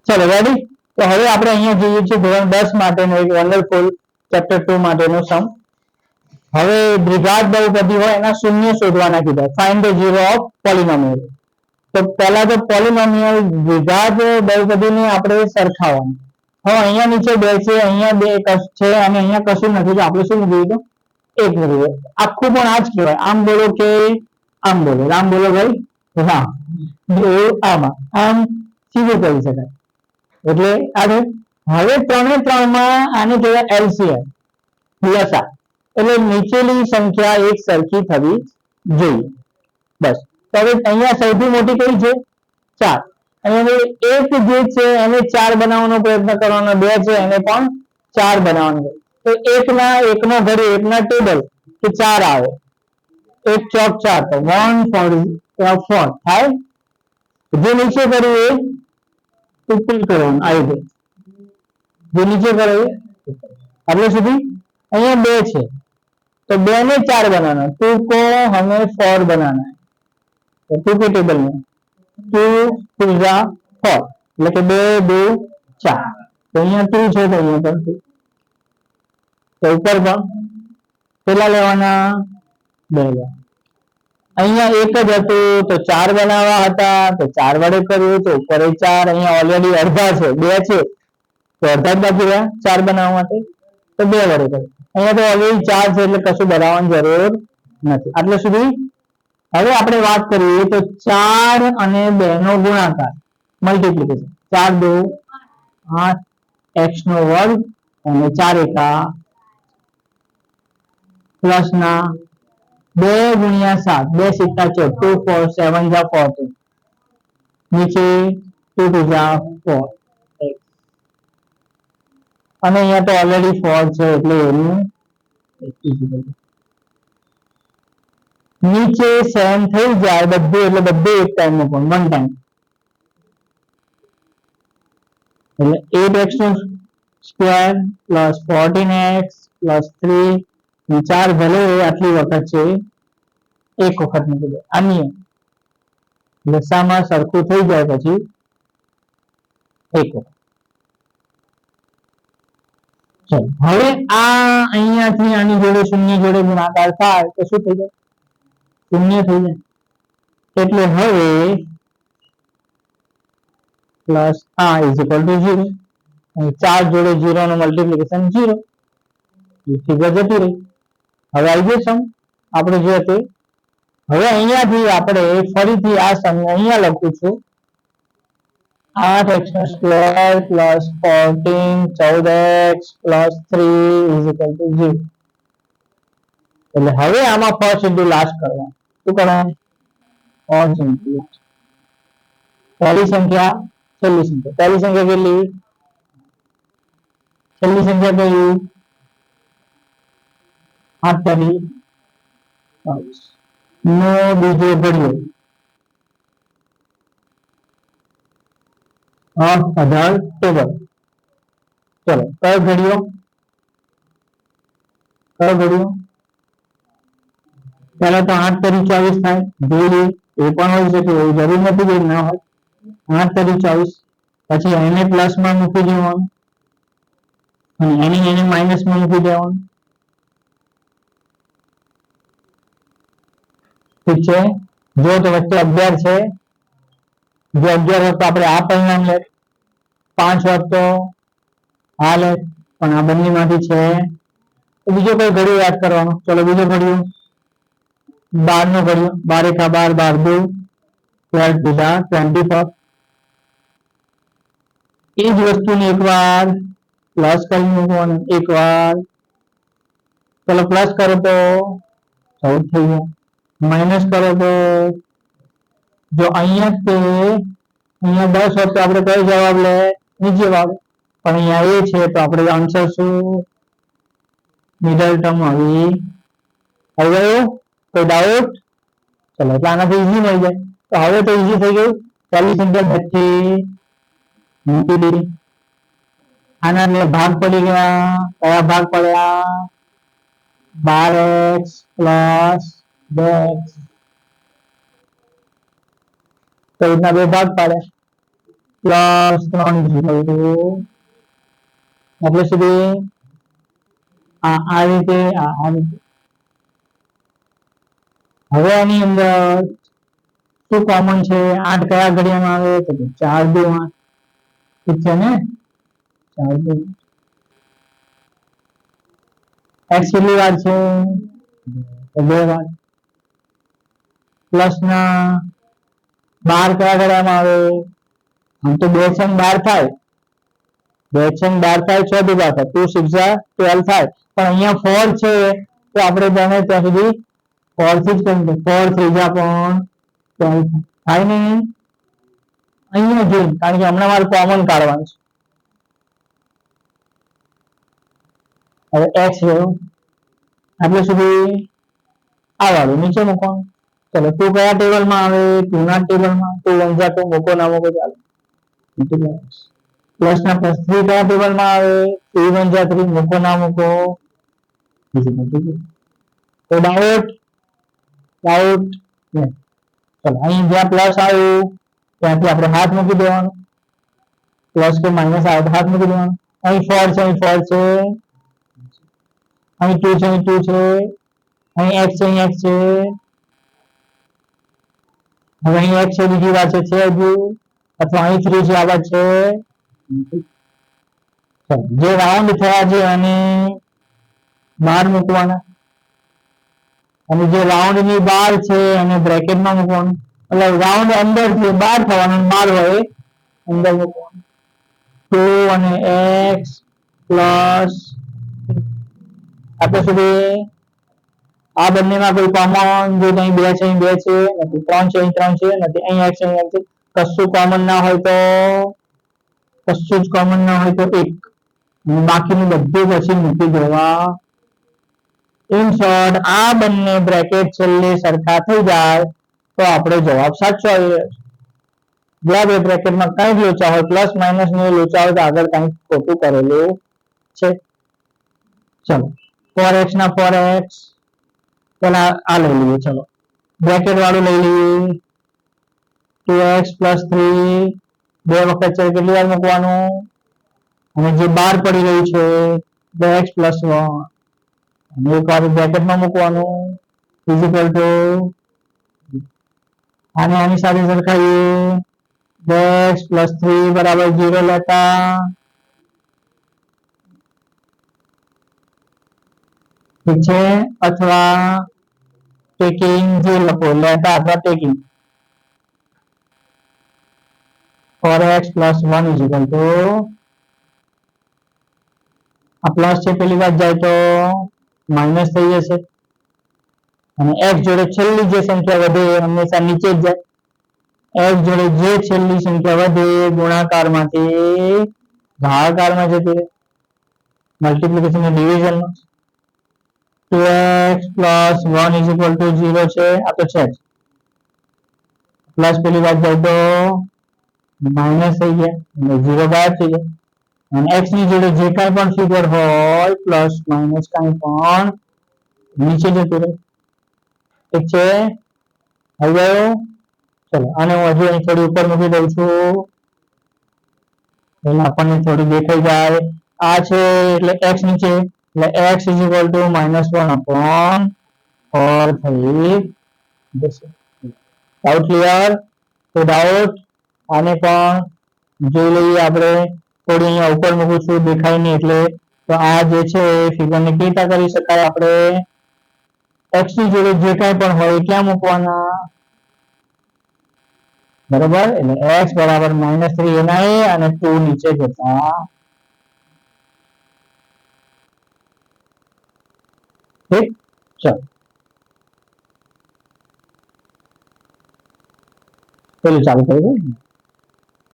ચલો રેડી. તો હવે આપણે અહીંયા જોઈએ છીએ ધોરણ 10 માટેનો એક વન્ડરફુલ ચેપ્ટર 2 માટેનો સમ. હવે દ્વિઘાત બહુપદી હોય એના શૂન્ય શોધવાના કીધા. Find the zero of પોલિનોમિયલ. તો પહેલા તો પોલિનોમિયલ દ્વિઘાત બહુપદીને આપણે સરખાવવાનું. હવે અહીંયા નીચે 2 છે, અહીંયા 2 છે અને અહીંયા કશું નથી, તો આપણે શું મૂકીશું? 1 મૂકીશું. આખું પણ આ જ કહેવાય. આમ બોલો કે આમ બોલો? આમ બોલો ભાઈ, રામ. આમાં આમ સીધું કરી શકાય. એટલે આગળ હવે 3 એ 3 માં આને કહેવાય એલસીએમ, લસા. એટલે નીચેની સંખ્યા એક સરખી થવી જોઈએ. બસ. તો હવે અહીંયા સૌથી મોટી કઈ છે? 4. અને એક જે છે એને 4 બનાવવાનો પ્રયત્ન કરવાનો, 2 છે એને પણ 4 બનાવવાનો. તો એકનો ઘડી એકના ટેબલ કે 4 આવે. 1 ચોક 4 તો 1 થાય. જે નીચે કર્યું એ ઉપર કરવાનું આવી ગયું. જે નીચે કરે એટલે સુધી અહીંયા 2 છે तो 2 ने 4 बनाना, 2 को हमें 4 बनाना है. तो 2 के टेबल में 2 2 4 એટલે કે 2 2 4. તો અહીંયા 2 છે તો અહીંયા પણ 2. તો ઉપર પણ પેલા લેવાના 2 અહીંયા 1 જ હતું તો 4 બનાવવા હતા તો 4 વડે કર્યું તો ઉપર 4. અહીંયા ઓલરેડી અડધા છે, 2 છે તો અડધા જ બાકી રહ્યા 4 બનાવવા માટે, તો 2 વડે કર્યું. અહીંયા તો ઓલરેડી 4 છે એટલે કશું બનાવવાની જરૂર નથી. આટલે સુધી. હવે આપણે વાત કરીએ તો 4 અને 2 નો ગુણાકાર, મલ્ટીપ્લિકેશન. 4 2 8 x નો વર્ગ અને 4 એકા પ્લસ ના 2 ગુણ્યા 7, 2 સિક્કા 14, 2 4 7 જા 14. નીચે 2 2 જા 4 અને અહીંયા તો ઓલરેડી 4 છે એટલે એનું નીચે સેમ થઈ જાય બધું, એટલે બધું એક ટાઈમ નું પણ 1 ટાઈમ. એટલે 8x નો સ્ક્વેર પ્લસ 14x પ્લસ 3 અને 4 ભલે આટલી વખત છે, એક વખત મૂકી દે. આ નિયમ લસામાં સરખું થઈ જાય પછી એક વખત. હવે આ અહીંયાથી આની જોડે શૂન્ય જોડે ગુણાકાર થાય તો શું થઈ જાય? શૂન્ય થઈ જાય. એટલે હવે પ્લસ આ ઇઝ ઇક્વલ ટુ 0. અને 4 જોડે 0 નું મલ્ટીપ્લિકેશન 0. ફિગર જતી રહી. હવે આવી ગયો સમ આપણે જે હતું. હવે અહીંયાથી આપણે ફરીથી આ સમ અહીંયા લખું છું 8x નો square plus 14 14x plus 3 is equal to 0. એટલે હવે આમાં ફર્સ્ટ ઇન્ટુ લાસ્ટ કરવાનું. શું કરવાનું? First into last. પહેલી સંખ્યા છેલ્લી સંખ્યા. પહેલી સંખ્યા કેટલી? છેલ્લી સંખ્યા કઈ? 8 તારી નો બીજો ઘડિયો 18 ટેબલ. ચલો કયો ઘડિયો? કયો ઘડિયો? પહેલા તો 8 તારી 24 થાય. જોડી એ પણ હોઈ શકે, એવું જરૂર નથી કે ના હોય. 8 તારી 24 પછી એને પ્લસ માં મૂકી દેવાનું અને એને માઇનસ માં મૂકી દેવાનું. ઠીક છે. જો તો વચ્ચે 11 છે, જો 11 હોત તો આપણે આ પરિણામ લે. 5 હોત તો આ લે, પણ આ બંને માંથી છે તો બીજો કોઈ ઘડિયો યાદ કરવાનો. ચલો બીજો ઘડિયો 12 નો ઘડિયો. 12 એકા 12 12 2 12 24. એ જ વસ્તુને એકવાર પ્લસ કરી મૂકવાનું, એકવાર ચલો પ્લસ કરો તો 14 થઈ જાય, માઇનસ કરો તો જો અહીંયા તે અહીંયા 10 હોત તો આપણે કયો જવાબ લે? નીચે વાળો. પણ અહીંયા એ છે તો આપણે આન્સર શું? મિડલ ટર્મ આવી ગયો. કોઈ ડાઉટ? ચલો એટલે આનાથી ઈઝી મળી જાય. તો હવે તો ઈઝી થઈ ગયું. પહેલી સંખ્યા 25 મૂકી દીધી. આના એટલે ભાગ પડી ગયા. કયા ભાગ પડ્યા? 12x plus 2x. તો રીતના બે ભાગ પાડે. પ્લસ 3 એટલે સુધી આ રીતે આ રીતે. હવે આની અંદર શું કોમન છે? 8 કયા ઘડિયામાં આવે? તો 4 2 8. ઠીક છે ને? 4 2 x કેટલી વાર છે? 2 વાર. પ્લસ ના 12 કયા ઘડિયામાં આવે? આમ તો 2 છે 12 થાય. 2 છે 12 થાય 6 2 થાય 2 6 12 થાય. પણ અહીંયા 4 છે તો આપણે બને ત્યાં સુધી 4 થી જ કરીએ. 4 3 પણ 12 થાય ને અહીંયા જોઈ, કારણ કે હમણાં મારે કોમન કાઢવાનું છે. હવે x રહ્યો એટલે સુધી આ વાળું નીચે મૂકવાનું. ચલો 2 કયા ટેબલમાં આવે? 2 ના ટેબલમાં. 2 1 2 મૂકો ના મૂકો ચાલે. પ્લસ ના પ્લસ 3 કયા ટેબલમાં આવે? 3 1 3 મૂકો ના મૂકો. તો ડાઉટ ડાઉટ. ચલો અહીં જ્યાં પ્લસ આવ્યું ત્યાંથી આપણે હાથ મૂકી દેવાનો. પ્લસ કે માઇનસ આવે તો હાથ મૂકી દેવાનો. અહીં 4 છે, અહીં 4 છે, અહીં 2 છે, અહીં 2 છે, અહીં x છે, અહીં x છે. હવે અહીં x છે બીજી વાત છે હજુ, અથવા અહીં 3 છે આ વાત છે. જે રાઉન્ડ થયા છે અને બહાર મૂકવાના, અને જે રાઉન્ડ ની બહાર છે અને બ્રેકેટમાં મૂકવાનું. એટલે રાઉન્ડ અંદર છે બહાર થવાનું, બહાર હોય અંદર મૂકવાનું. 2 અને x પ્લસ આપણે સુધી આ બંનેમાં કોઈ કોમન જો અહીં 2 છે, અહીં 2 છે, નથી 3 છે, અહીં 3 છે, નથી અહીં x છે, અહીં x છે. કશું કોમન ના હોય તો કશું જ કોમન ના હોય તો 1, બાકીનું બધું પછી મૂકી દેવા. ઇન શોર્ટ આ બંને બ્રેકેટ છેલ્લે સરખા થઈ જાય તો આપણો જવાબ સાચો આવી જાય. બે બ્રેકેટમાં કઈ જ લોચા હોય, પ્લસ માઇનસ નો લોચા હોય તો આગળ કઈ ખોટું કરેલું છે. ચલો 4x ના 4x પેલા આ લઈ લઈએ. ચલો બ્રેકેટ વાળું લઈ લઈએ. 2x પ્લસ 3 બે વખત છે કેટલી વાર મૂકવાનું, અને જે બહાર પડી રહ્યું છે 2x પ્લસ 1 અને એક વાર બ્રેકેટમાં મૂકવાનું ઇઝિકલ ટુ આને આની સાથે સરખાવીએ. 2x પ્લસ 3 બરાબર 0 લેતા ઠીક છે, અથવા ટેકિંગ જે લખો લેતા અથવા ટેકિંગ 4x પ્લસ 1 ઇઝિકલ ટુ આ પ્લસ છે પેલી વાત જાય તો માઇનસ થઈ જશે, અને x જોડે છેલ્લી જે સંખ્યા વધે એ હંમેશા નીચે જ જાય. x જોડે જે છેલ્લી સંખ્યા વધે એ ગુણાકારમાંથી ભાગાકારમાં જતી રહે. મલ્ટીપ્લિકેશન અને ડિવિઝન 2x પ્લસ 1 ઇઝિકલ ટુ 0 છે, આ તો છે જ. પ્લસ પેલી વાત જાય તો માઇનસ થઈ ગયા અને 0 ગાયબ થઈ જાય. અને x ની જોડે જે કાંઈ પણ ફિગર હોય પ્લસ માઇનસ કાંઈ પણ નીચે જતું રહે. ઠીક છે, હવે ચલો આને હું હજુ અહીં થોડી ઉપર મૂકી દઉં છું એટલે આપણને થોડી દેખાઈ જાય. આ છે એટલે x નીચે, એટલે x is equal two -1 upon 4 થઈ જશે. Doubt clear? તો ડાઉટ આને પણ જોઈ લઈએ આપણે. થોડી અહીંયા ઉપર મૂકું છું દેખાય નહીં એટલે. તો આ જે છે ફિગરને કેવી રીતે કરી શકાય? આપણે x ની જોડે જે કાંઈ પણ હોય ક્યાં મૂકવાના? બરોબર, એટલે x બરાબર -3 એના એ અને 2 નીચે જતા. ઠીક, ચલો પેલું ચાલુ કરી દઉં.